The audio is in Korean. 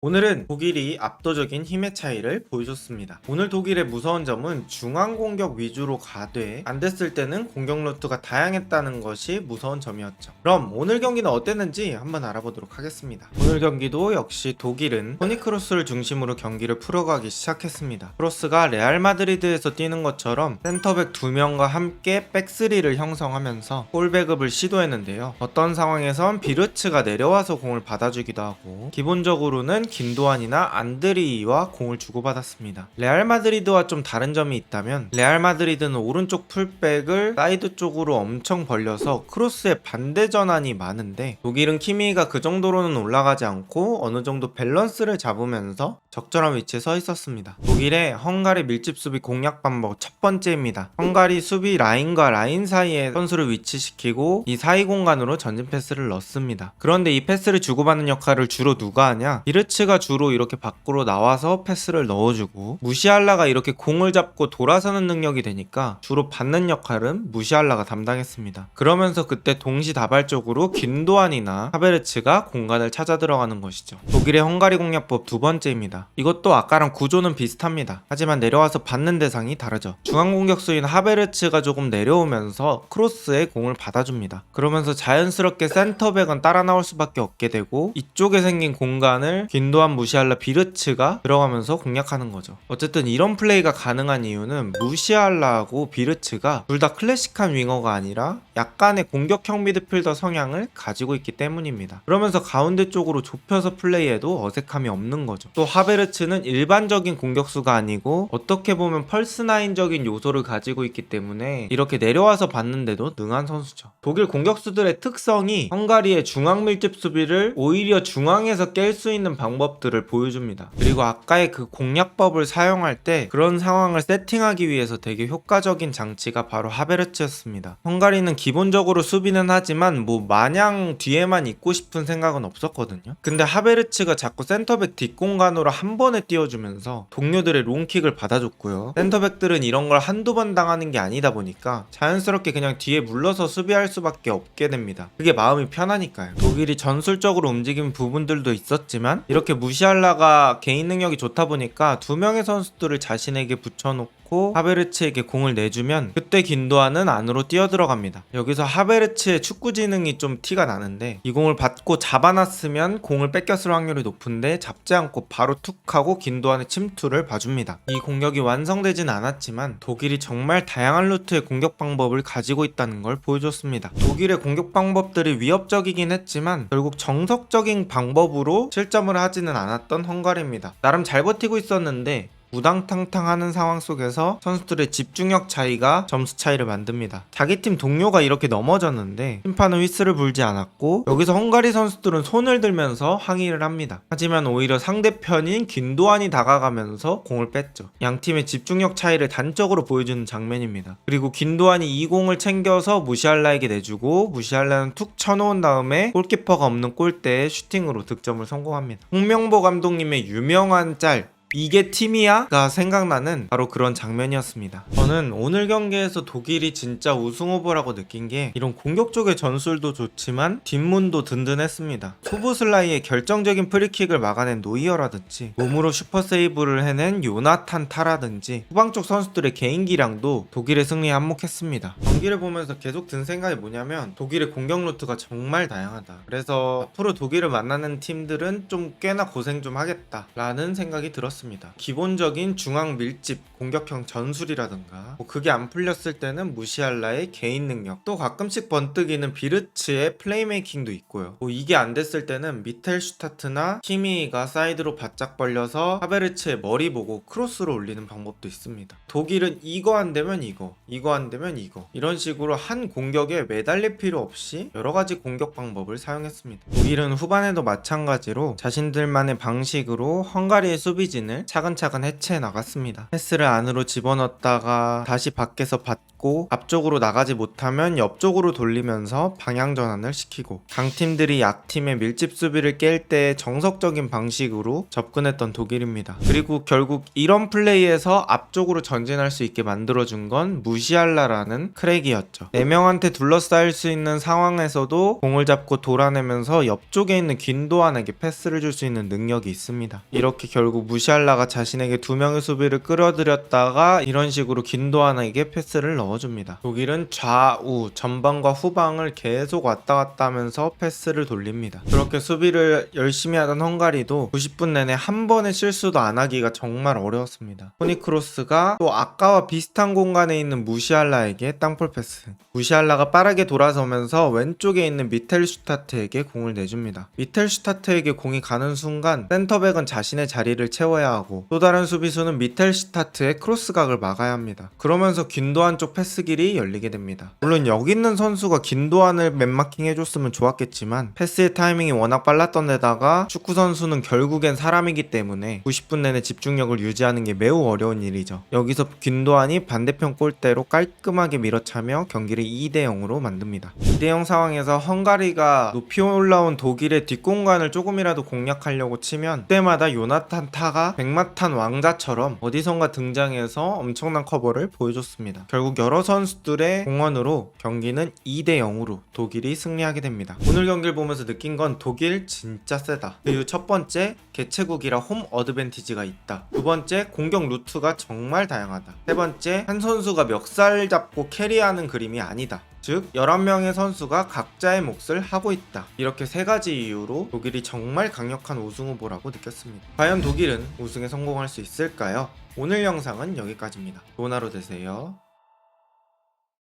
오늘은 독일이 압도적인 힘의 차이를 보여줬습니다. 오늘 독일의 무서운 점은 중앙 공격 위주로 가되 안 됐을 때는 공격 루트가 다양했다는 것이 무서운 점이었죠. 그럼 오늘 경기는 어땠는지 한번 알아보도록 하겠습니다. 오늘 경기도 역시 독일은 토니 크로스를 중심으로 경기를 풀어가기 시작했습니다. 크로스가 레알 마드리드에서 뛰는 것처럼 센터백 2명과 함께 백스리를 형성하면서 골백업을 시도했는데요. 어떤 상황에선 비르츠가 내려와서 공을 받아주기도 하고 기본적으로는 김도환이나 안드리와 공을 주고받았습니다. 레알 마드리드와 좀 다른 점이 있다면 레알 마드리드는 오른쪽 풀백을 사이드 쪽으로 엄청 벌려서 크로스의 반대 전환이 많은데 독일은 키미가 그 정도로는 올라가지 않고 어느 정도 밸런스를 잡으면서 적절한 위치에 서 있었습니다. 독일의 헝가리 밀집 수비 공략 방법 첫 번째입니다. 헝가리 수비 라인과 라인 사이에 선수를 위치시키고 이 사이 공간으로 전진 패스를 넣습니다. 그런데 이 패스를 주고받는 역할을 주로 누가 하냐? 비르츠가 주로 이렇게 밖으로 나와서 패스를 넣어주고 무시알라가 이렇게 공을 잡고 돌아서는 능력이 되니까 주로 받는 역할은 무시알라가 담당했습니다. 그러면서 그때 동시다발적으로 긴도안이나 하베르츠가 공간을 찾아 들어가는 것이죠. 독일의 헝가리 공략법 두 번째입니다. 이것도 아까랑 구조는 비슷합니다. 하지만 내려와서 받는 대상이 다르죠. 중앙 공격수인 하베르츠가 조금 내려오면서 크로스에 공을 받아줍니다. 그러면서 자연스럽게 센터백은 따라 나올 수밖에 없게 되고 이쪽에 생긴 공간을 긴도안, 무시알라, 비르츠가 들어가면서 공략하는 거죠. 어쨌든 이런 플레이가 가능한 이유는 무시알라하고 비르츠가 둘 다 클래식한 윙어가 아니라 약간의 공격형 미드필더 성향을 가지고 있기 때문입니다. 그러면서 가운데 쪽으로 좁혀서 플레이해도 어색함이 없는 거죠. 또 하베르츠는 일반적인 공격수가 아니고 어떻게 보면 펄스9적인 요소를 가지고 있기 때문에 이렇게 내려와서 봤는데도 능한 선수죠. 독일 공격수들의 특성이 헝가리의 중앙 밀집 수비를 오히려 중앙에서 깰 수 있는 방법들을 보여줍니다. 그리고 아까의 그 공략법을 사용할 때 그런 상황을 세팅하기 위해서 되게 효과적인 장치가 바로 하베르츠였습니다. 헝가리는 기본적으로 수비는 하지만 뭐 마냥 뒤에만 있고 싶은 생각은 없었거든요. 근데 하베르츠가 자꾸 센터백 뒷공간으로 한 번에 띄워주면서 동료들의 롱킥을 받아줬고요. 센터백들은 이런 걸 한두 번 당하는 게 아니다 보니까 자연스럽게 그냥 뒤에 물러서 수비할 수밖에 없게 됩니다. 그게 마음이 편하니까요. 독일이 전술적으로 움직인 부분들도 있었지만 이렇게 무시알라가 개인 능력이 좋다 보니까 두 명의 선수들을 자신에게 붙여놓고 하베르츠에게 공을 내주면 그때 긴도안은 안으로 뛰어들어갑니다. 여기서 하베르츠의 축구 지능이 좀 티가 나는데 이 공을 받고 잡아놨으면 공을 뺏겼을 확률이 높은데 잡지 않고 바로 툭 하고 긴도안의 침투를 봐줍니다. 이 공격이 완성되진 않았지만 독일이 정말 다양한 루트의 공격 방법을 가지고 있다는 걸 보여줬습니다. 독일의 공격 방법들이 위협적이긴 했지만 결국 정석적인 방법으로 실점을 하지는 않았던 헝가리입니다. 나름 잘 버티고 있었는데 우당탕탕하는 상황 속에서 선수들의 집중력 차이가 점수 차이를 만듭니다. 자기 팀 동료가 이렇게 넘어졌는데 심판은 휘슬을 불지 않았고 여기서 헝가리 선수들은 손을 들면서 항의를 합니다. 하지만 오히려 상대편인 긴도안이 다가가면서 공을 뺐죠. 양 팀의 집중력 차이를 단적으로 보여주는 장면입니다. 그리고 긴도안이 이 공을 챙겨서 무시알라에게 내주고 무시알라는 툭 쳐놓은 다음에 골키퍼가 없는 골대에 슈팅으로 득점을 성공합니다. 홍명보 감독님의 유명한 짤 이게 팀이야?가 생각나는 바로 그런 장면이었습니다. 저는 오늘 경기에서 독일이 진짜 우승 후보라고 느낀 게 이런 공격 쪽의 전술도 좋지만 뒷문도 든든했습니다. 소보슬라이의 결정적인 프리킥을 막아낸 노이어라든지 몸으로 슈퍼 세이브를 해낸 요나탄 타라든지 후방 쪽 선수들의 개인기량도 독일의 승리에 한몫했습니다. 경기를 보면서 계속 든 생각이 뭐냐면 독일의 공격 루트가 정말 다양하다. 그래서 앞으로 독일을 만나는 팀들은 좀 꽤나 고생 좀 하겠다 라는 생각이 들었습니다. 기본적인 중앙 밀집 공격형 전술이라든가 그게 안 풀렸을 때는 무시알라의 개인 능력 또 가끔씩 번뜩이는 비르츠의 플레이메이킹도 있고요. 이게 안 됐을 때는 미텔슈타트나 키미가 사이드로 바짝 벌려서 하베르츠의 머리 보고 크로스로 올리는 방법도 있습니다. 독일은 이거 안 되면 이거 안 되면 이거 이런 식으로 한 공격에 매달릴 필요 없이 여러가지 공격 방법을 사용했습니다. 독일은 후반에도 마찬가지로 자신들만의 방식으로 헝가리의 수비진을 차근차근 해체해 나갔습니다. 패스를 안으로 집어넣었다가 다시 밖에서 받고 있고 앞쪽으로 나가지 못하면 옆쪽으로 돌리면서 방향 전환을 시키고 강팀들이 약팀의 밀집 수비를 깰 때 정석적인 방식으로 접근했던 독일입니다. 그리고 결국 이런 플레이에서 앞쪽으로 전진할 수 있게 만들어준 건 무시할라라는 크랙이었죠. 4명한테 둘러싸일 수 있는 상황에서도 공을 잡고 돌아내면서 옆쪽에 있는 균도안에게 패스를 줄 수 있는 능력이 있습니다. 이렇게 결국 무시할라가 자신에게 2명의 수비를 끌어들였다가 이런 식으로 균도안에게 패스를 넣어줍니다. 독일은 좌우 전방과 후방을 계속 왔다 갔다 하면서 패스를 돌립니다. 그렇게 수비를 열심히 하던 헝가리도 90분 내내 한 번의 실수도 안 하기가 정말 어려웠습니다. 토니 크로스가 또 아까와 비슷한 공간에 있는 무시할라에게 땅볼 패스. 무시할라가 빠르게 돌아서면서 왼쪽에 있는 미텔슈타트에게 공을 내줍니다. 미텔슈타트에게 공이 가는 순간 센터백은 자신의 자리를 채워야 하고 또 다른 수비수는 미텔슈타트의 크로스각을 막아야 합니다. 그러면서 균도안 쪽 패스길이 열리게 됩니다. 물론 여기 있는 선수가 균도안을 맨마킹 해줬으면 좋았겠지만 패스의 타이밍이 워낙 빨랐던 데다가 축구 선수는 결국엔 사람이기 때문에 90분 내내 집중력을 유지하는 게 매우 어려운 일이죠. 여기서 균도안이 반대편 골대로 깔끔하게 밀어차며 경기를 2대0으로 만듭니다. 2대0 상황에서 헝가리가 높이 올라온 독일의 뒷공간을 조금이라도 공략하려고 치면 그때마다 요나탄 타가 백마탄 왕자처럼 어디선가 등장해서 엄청난 커버를 보여줬습니다. 결국 여러 선수들의 공헌으로 경기는 2대0으로 독일이 승리하게 됩니다. 오늘 경기를 보면서 느낀 건 독일 진짜 세다. 그리고 첫 번째, 개최국이라 홈 어드밴티지가 있다. 두 번째, 공격 루트가 정말 다양하다. 세 번째, 한 선수가 멱살 잡고 캐리하는 그림이 아니다. 즉 11명의 선수가 각자의 몫을 하고 있다. 이렇게 세 가지 이유로 독일이 정말 강력한 우승 후보라고 느꼈습니다. 과연 독일은 우승에 성공할 수 있을까요? 오늘 영상은 여기까지입니다. 좋은 하루 되세요.